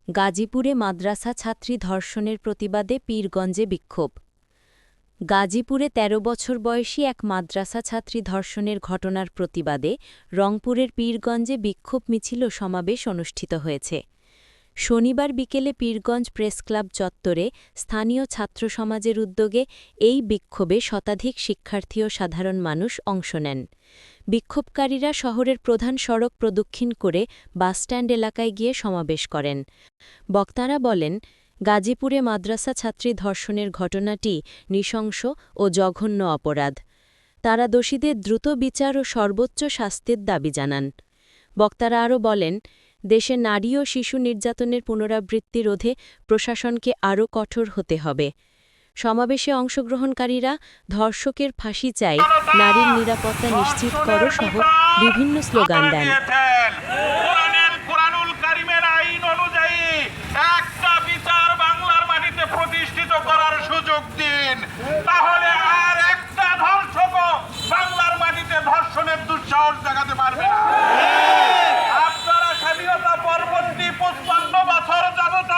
গাজীপুরে মাদ্রাসা ছাত্রী ধর্ষণের প্রতিবাদে পীরগঞ্জে বিক্ষোভ। গাজীপুরে ১৩ বছর বয়সী এক মাদ্রাসা ছাত্রী ধর্ষণের ঘটনার প্রতিবাদে রংপুরের পীরগঞ্জে বিক্ষোভ মিছিল ও সমাবেশ অনুষ্ঠিত হয়েছে। শনিবার বিকেলে পীরগঞ্জ প্রেসক্লাব চত্বরে স্থানীয় ছাত্র সমাজের উদ্যোগে এই বিক্ষোভে শতাধিক শিক্ষার্থী ও সাধারণ মানুষ অংশ নেন। বিক্ষোভকারীরা শহরের প্রধান সড়ক প্রদক্ষিণ করে বাসস্ট্যান্ড এলাকায় গিয়ে সমাবেশ করেন। বক্তারা বলেন, গাজীপুরে মাদ্রাসা ছাত্রী ধর্ষণের ঘটনাটি নৃশংস ও জঘন্য অপরাধ। তারা দোষীদের দ্রুত বিচার ও সর্বোচ্চ শাস্তির দাবি জানান। বক্তারা আরও বলেন, দেশে নারী ও শিশু নির্যাতনের পুনরাবৃত্তি রোধে প্রশাসনকে আরও কঠোর হতে হবে। সমাবেশে অংশগ্রহণকারীরা ধর্ষকের ফাঁসি চাই, নারীর নিরাপত্তা নিশ্চিত করো সহ বিভিন্ন স্লোগান দেন। প্রতিষ্ঠিত করার সুযোগ দিন, তাহলে আর একটা ধর্ষকও বাংলার মাটিতে ধর্ষণের দুঃসাহস দেখাতে পারবে না। আপনারা স্বাধীনতা পরবর্তী ৫৫ বছর যাবত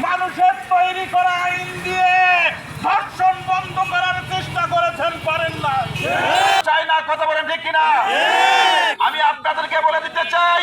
মানুষের তৈরি করা আইন দিয়ে ধর্ষণ বন্ধ করার চেষ্টা করেছেন, পারেন না। চাই না, কথা বলেন ঠিক কিনা? আমি আপনাদেরকে বলে দিতে চাই,